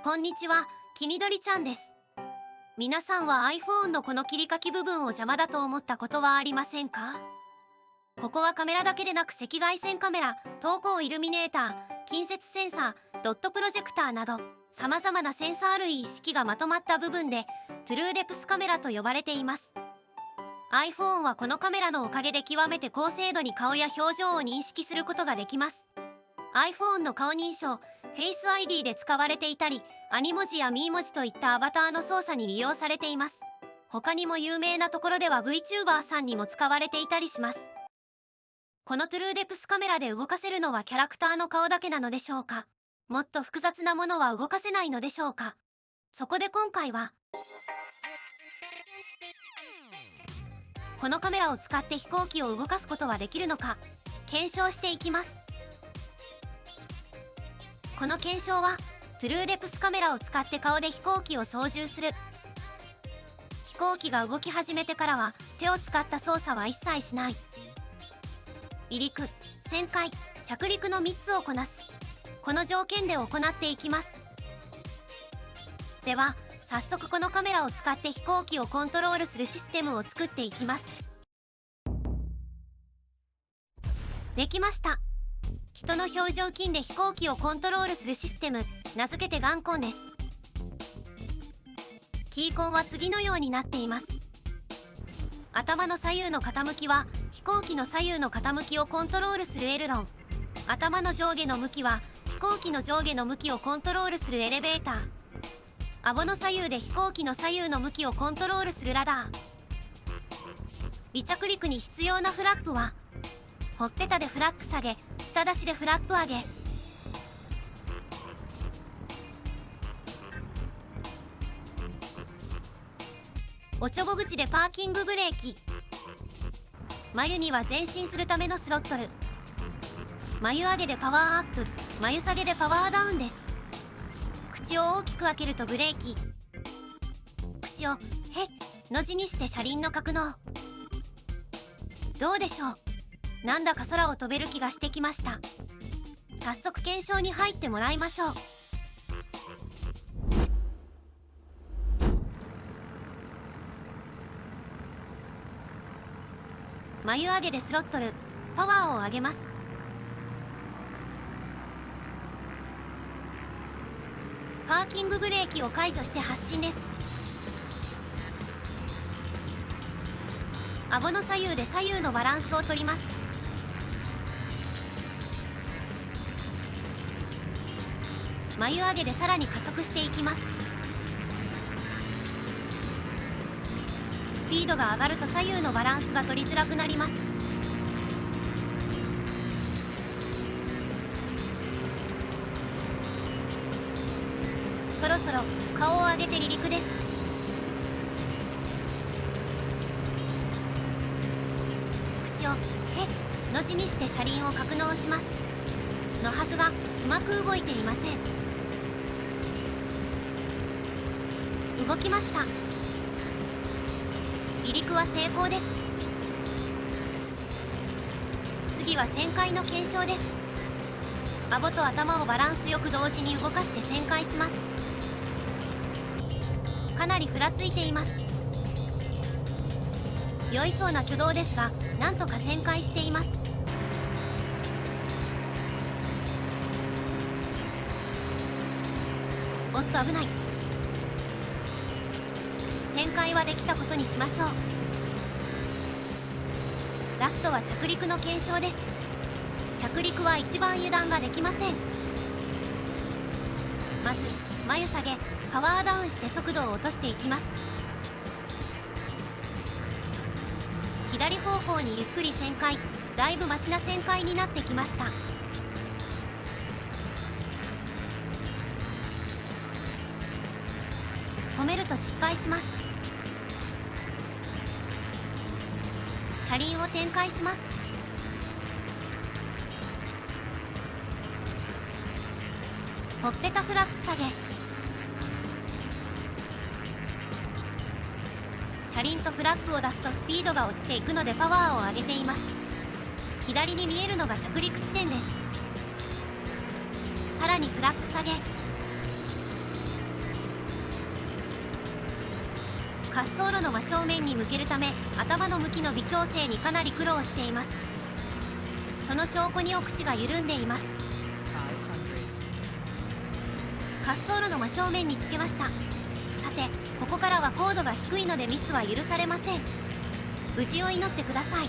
こんにちは、きみどりちゃんです。皆さんは iPhone のこの切り欠き部分を邪魔だと思ったことはありませんか？ここはカメラだけでなく赤外線カメラ、投光イルミネーター、近接センサー、ドットプロジェクターなど様々なセンサー類一式がまとまった部分でトゥルーデプスカメラと呼ばれています。 iPhone はこのカメラのおかげで極めて高精度に顔や表情を認識することができます。 iPhone の顔認証、Face ID で使われていたり、アニ文字やミー文字といったアバターの操作に利用されています。他にも有名なところでは VTuber さんにも使われていたりします。このトゥルーデプスカメラで動かせるのはキャラクターの顔だけなのでしょうか？もっと複雑なものは動かせないのでしょうか？そこで今回はこのカメラを使って飛行機を動かすことはできるのか検証していきます。この検証はトゥルーデプスカメラを使って顔で飛行機を操縦する。飛行機が動き始めてからは手を使った操作は一切しない。離陸、旋回、着陸の3つをこなす。この条件で行っていきます。では早速このカメラを使って飛行機をコントロールするシステムを作っていきます。できました。人の表情筋で飛行機をコントロールするシステム、名付けてガンコンです。キーコンは次のようになっています。頭の左右の傾きは飛行機の左右の傾きをコントロールするエルロン。頭の上下の向きは飛行機の上下の向きをコントロールするエレベーター。顎の左右で飛行機の左右の向きをコントロールするラダー。離着陸に必要なフラップはほっぺたでフラップ下げ、舌出しでフラップ上げ。おちょぼ口でパーキングブレーキ。眉には前進するためのスロットル。眉上げでパワーアップ、眉下げでパワーダウンです。口を大きく開けるとブレーキ。口をへの字にして車輪の格納。どうでしょう？なんだか空を飛べる気がしてきました。早速検証に入ってもらいましょう。眉上げでスロットル、パワーを上げます。パーキングブレーキを解除して発進です。顎の左右で左右のバランスをとります。眉上げでさらに加速していきます。スピードが上がると左右のバランスが取りづらくなります。そろそろ顔を上げて離陸です。口をへの字にして車輪を格納しますのはずがうまく動いていません。動きました。離陸は成功です。次は旋回の検証です。顎と頭をバランスよく同時に動かして旋回します。かなりふらついています。酔いそうな挙動ですが、なんとか旋回しています。おっと危ない。旋回はできたことにしましょう。ラストは着陸の検証です。着陸は一番油断ができません。まず眉下げ、パワーダウンして速度を落としていきます。左方向にゆっくり旋回、だいぶマシな旋回になってきました。止めると失敗します。車輪を展開します。ほっぺたフラップ下げ。車輪とフラップを出すとスピードが落ちていくのでパワーを上げています。左に見えるのが着陸地点です。さらにフラップ下げ。滑走路の真正面に向けるため頭の向きの微調整にかなり苦労しています。その証拠にお口が緩んでいます。滑走路の真正面につけました。さてここからは高度が低いのでミスは許されません。無事を祈ってください。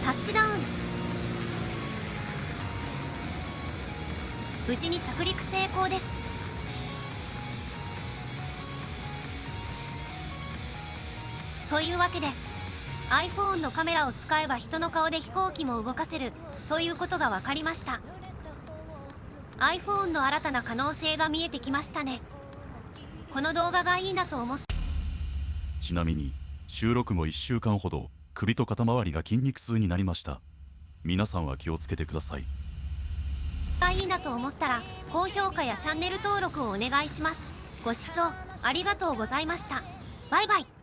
タッチダウン。無事に着陸成功です。というわけで iPhone のカメラを使えば人の顔で飛行機も動かせるということが分かりました。 iPhone の新たな可能性が見えてきましたね。この動画がいいなと思って。ちなみに収録後1週間ほど首と肩周りが筋肉痛になりました。皆さんは気をつけてください。いいなと思ったら高評価やチャンネル登録をお願いします。ご視聴ありがとうございました。バイバイ。